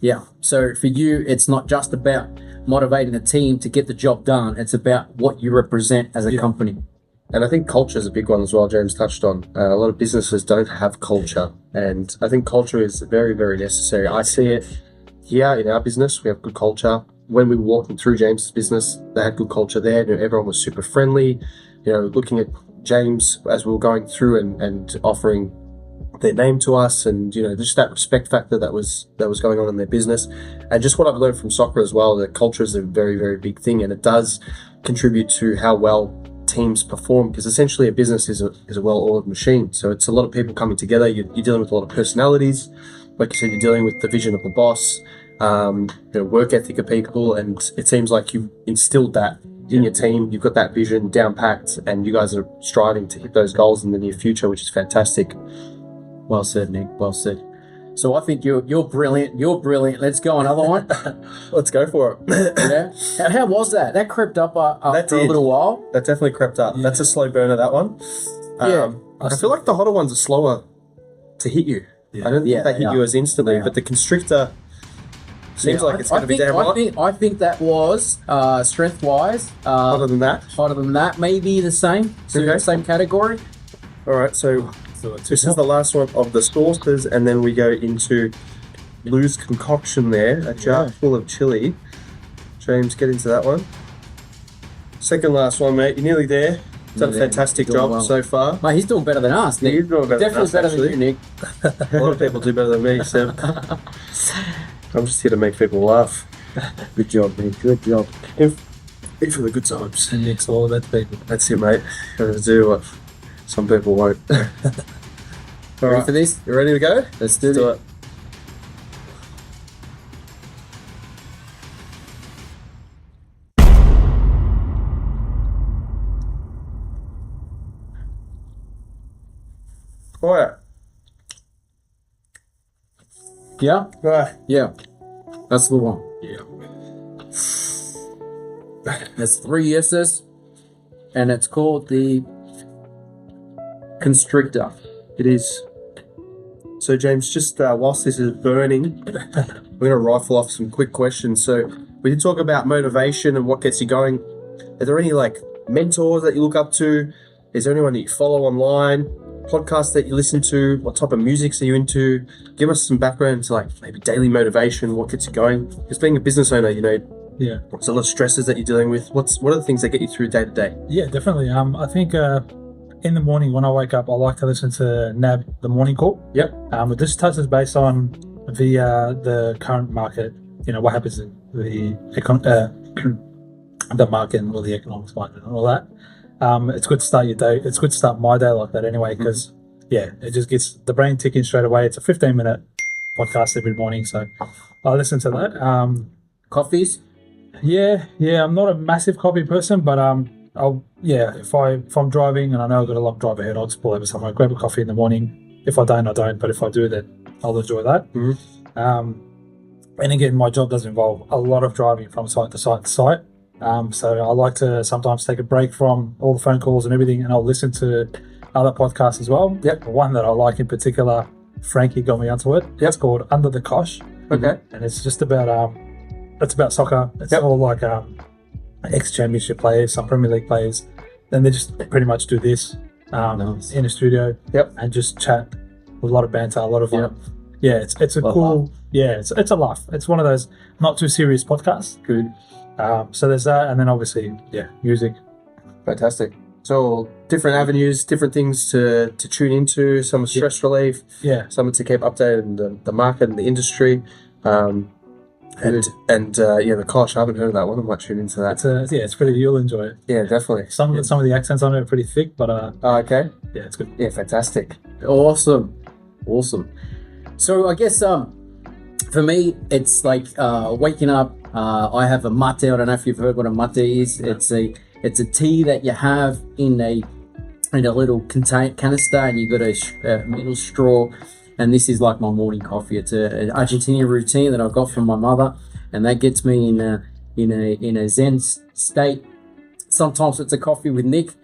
Yeah. So for you, it's not just about motivating the team to get the job done. It's about what you represent as a company. And I think culture is a big one as well. James touched on a lot of businesses don't have culture, and I think culture is very, very necessary. I see it here in our business, we have good culture. When we were walking through James's business, they had good culture there. You know, everyone was super friendly. You know, looking at James as we were going through and offering their name to us, and you know, just that respect factor that was going on in their business, and just what I've learned from soccer as well. That culture is a very, very big thing, and it does contribute to how well teams perform, because essentially a business is a well-oiled machine. So it's a lot of people coming together. You're dealing with a lot of personalities. Like you said, you're dealing with the vision of the boss, work ethic of people, and it seems like you've instilled that in your team. You've got that vision down packed, and you guys are striving to hit those goals in the near future, which is fantastic. Well said, Nick. Well said. So I think you're brilliant. You're brilliant. Let's go another one. Let's go for it. Yeah. How was that? That crept up after a little while. That definitely crept up. Yeah. That's a slow burner, that one. Yeah. I feel like the hotter ones are slower to hit you. Yeah. I don't think they hit you as instantly, but the constrictor seems like it's going to be damn hot. I think that was strength-wise. Hotter than that? Hotter than that, maybe the same. Okay. Same category. All right, so this is the last one of the sauces, and then we go into Lou's concoction there, a jar full of chili. James, get into that one. Second last one, mate. You're nearly there. Done a fantastic job so far. Mate, he's doing better than us, Nick. He's doing better Definitely than us, better than you, Nick. A lot of people do better than me, Seb. I'm just here to make people laugh. Good job, Nick. Good job. Eat for the good times. And Nick's all about people. That's it, mate. Gotta do what some people won't. Ready for this? You ready to go? Let's do it. All right. Yeah? Right. Yeah. That's the one. Yeah. There's 3 yeses, and it's called the Constrictor. It is. So, James, just whilst this is burning, we're going to rifle off some quick questions. So, we did talk about motivation and what gets you going. Are there any, mentors that you look up to? Is there anyone that you follow online? Podcasts that you listen to? What type of music are you into? Give us some background to, maybe daily motivation, what gets you going. Because being a business owner, Yeah. there's a lot of stresses that you're dealing with. What are the things that get you through day to day? Yeah, definitely. I think in the morning when I wake up, I like to listen to NAB, the morning call. Yep. This touches base on the current market. What happens in the the market and all the economics market and all that. It's good to start your day. It's good to start my day like that anyway, because it just gets the brain ticking straight away. It's a 15-minute podcast every morning, so I listen to that. Coffees? Yeah. I'm not a massive coffee person, but if I'm driving and I know I've got a long drive ahead, I'll just pull over somewhere, grab a coffee in the morning. If I don't, I don't. But if I do, then I'll enjoy that. Mm-hmm. And again, my job does involve a lot of driving from site to site to site. So I like to sometimes take a break from all the phone calls and everything, and I'll listen to other podcasts as well. Yep. One that I like in particular, Frankie got me onto it. It's called Under the Cosh. Okay. And it's just about it's about soccer. It's all like ex-championship players, some Premier League players. Then they just pretty much do this in a studio. Yep. And just chat with a lot of banter, a lot of fun. Yeah, it's a cool. Yeah, it's a laugh. It's one of those not too serious podcasts. Good. So there's that, and then obviously, music. Fantastic. So different avenues, different things to tune into. Some are stress relief. Yeah. Some are to keep updated in the market and the industry. And the Kosh, I haven't heard of that one. I might tune into that. It's pretty. You'll enjoy it. Yeah, definitely. Some of the accents on it are pretty thick, but okay. Yeah, it's good. Yeah, fantastic. Awesome. So I guess for me, it's like waking up. I have a mate. I don't know if you've heard what a mate is. No. It's a tea that you have in a little canister, and you got a metal straw. And this is like my morning coffee. It's an Argentinian routine that I got from my mother, and that gets me in a zen state. Sometimes it's a coffee with Nick,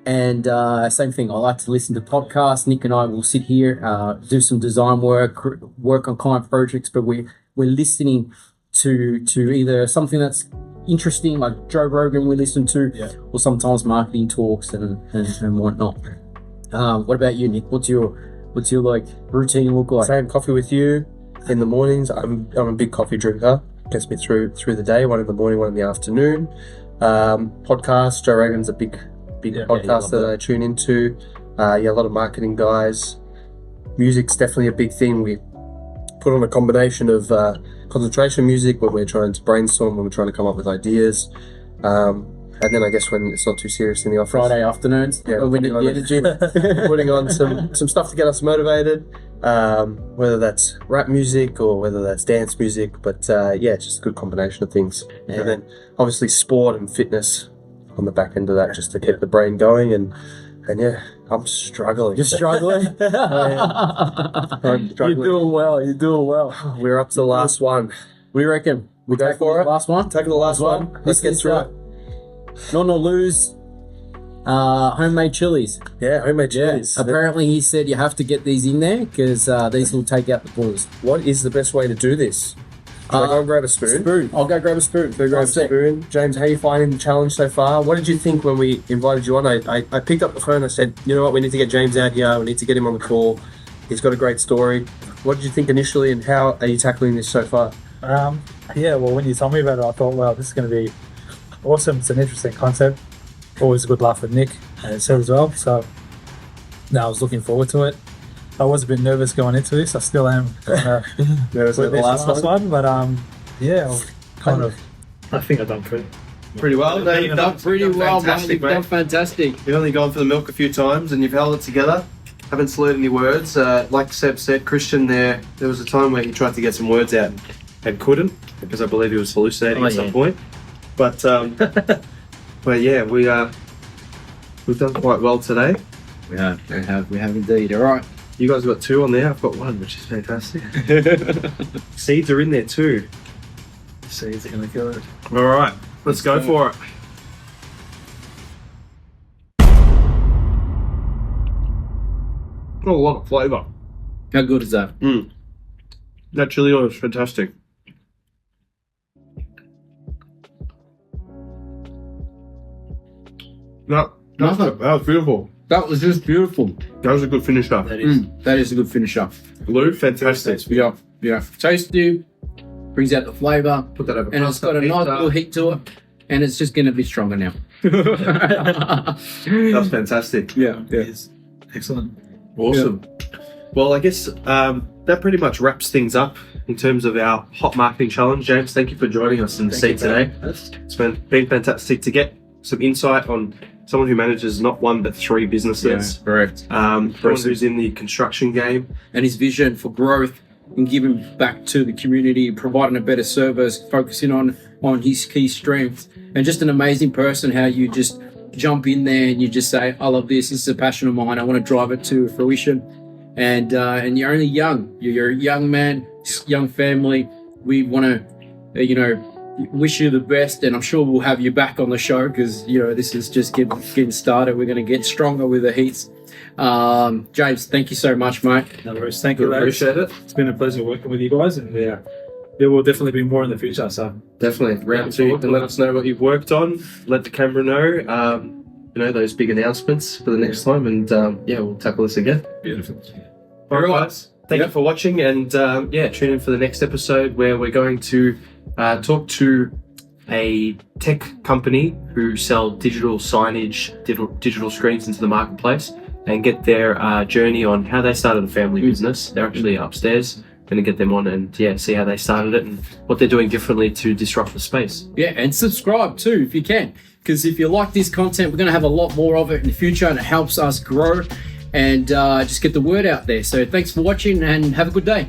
and same thing. I like to listen to podcasts. Nick and I will sit here, do some design work on client projects, but we're listening to either something that's interesting, like Joe Rogan we listen to, or sometimes marketing talks and whatnot. What about you, Nick? What's your routine look like? Same, coffee with you. in the mornings. I'm a big coffee drinker. Gets me through the day. One in the morning, one in the afternoon. Podcast. Joe Rogan's a big podcast that I tune into. A lot of marketing guys. Music's definitely a big thing. We put on a combination of concentration music when we're trying to brainstorm, when we're trying to come up with ideas. And then I guess when it's not too serious in the office. Friday afternoons. Yeah, when the energy. putting on some stuff to get us motivated, whether that's rap music or whether that's dance music. But it's just a good combination of things. Yeah. And then obviously sport and fitness on the back end of that, just to keep the brain going. And I'm struggling. You're struggling? I'm struggling. You're doing well. We're up to the last one. What do you reckon? We go for it? Last one? Taking the last one. Let's get through it. Nonna Lou's homemade chilies. Yeah, homemade chilies. Apparently he said you have to get these in there because these will take out the boils. What is the best way to do this? Should I go and grab a spoon? I'll go grab a spoon. James, how are you finding the challenge so far? What did you think when we invited you on? I picked up the phone and I said, you know what, we need to get James out here. We need to get him on the call. He's got a great story. What did you think initially, and how are you tackling this so far? Well, when you told me about it, I thought, wow, this is going to be awesome. It's an interesting concept. Always a good laugh with Nick and Seb as well. So, I was looking forward to it. I was a bit nervous going into this. I still am. Nervous with the last one? But kind of. I think I've done pretty well. No, you've done pretty well, mate. You've done fantastic. You've only gone for the milk a few times and you've held it together. Haven't slurred any words. Like Seb said, Christian there was a time where he tried to get some words out and couldn't, because I believe he was hallucinating at some point. But we've done quite well today. We have indeed. All right. You guys got 2 on there. I've got 1, which is fantastic. Seeds are in there too. Seeds are going to kill it. All right, let's go for it. Got a lot of flavour. How good is that? That chili oil is fantastic. That was beautiful. That was just beautiful. That was a good finisher. That is a good finisher. Lou, fantastic. Yeah. Tasty, brings out the flavour. Put that over. And it's got a nice little heat to it. And it's just going to be stronger now. That's fantastic. Yeah. It is. Excellent. Awesome. Yeah. Well, I guess that pretty much wraps things up in terms of our hot marketing challenge. James, thank you for joining us in the seat today. It's been fantastic to get some insight on someone who manages not 1 but 3 businesses. Yeah, correct. Someone who's in the construction game. And his vision for growth and giving back to the community, providing a better service, focusing on his key strengths. And just an amazing person, how you just jump in there and you just say, I love this is a passion of mine, I want to drive it to fruition. And you're only young. You're a young man, young family. We want to, wish you the best, and I'm sure we'll have you back on the show because this is just getting started. We're going to get stronger with the heats. James, thank you so much, mate. No worries. Thank you, appreciate it. It's been a pleasure working with you guys, and there will definitely be more in the future. So definitely round 2, and let us know what you've worked on. Let the camera know, those big announcements for the next time, and we'll tackle this again. Beautiful. All right, guys. Thank you for watching, and tune in for the next episode where we're going to talk to a tech company who sell digital signage, digital screens into the marketplace, and get their journey on how they started a family business. They're actually upstairs. Going to get them on and see how they started it and what they're doing differently to disrupt the space. Yeah, and subscribe too if you can, because if you like this content, we're going to have a lot more of it in the future, and it helps us grow and just get the word out there. So thanks for watching and have a good day.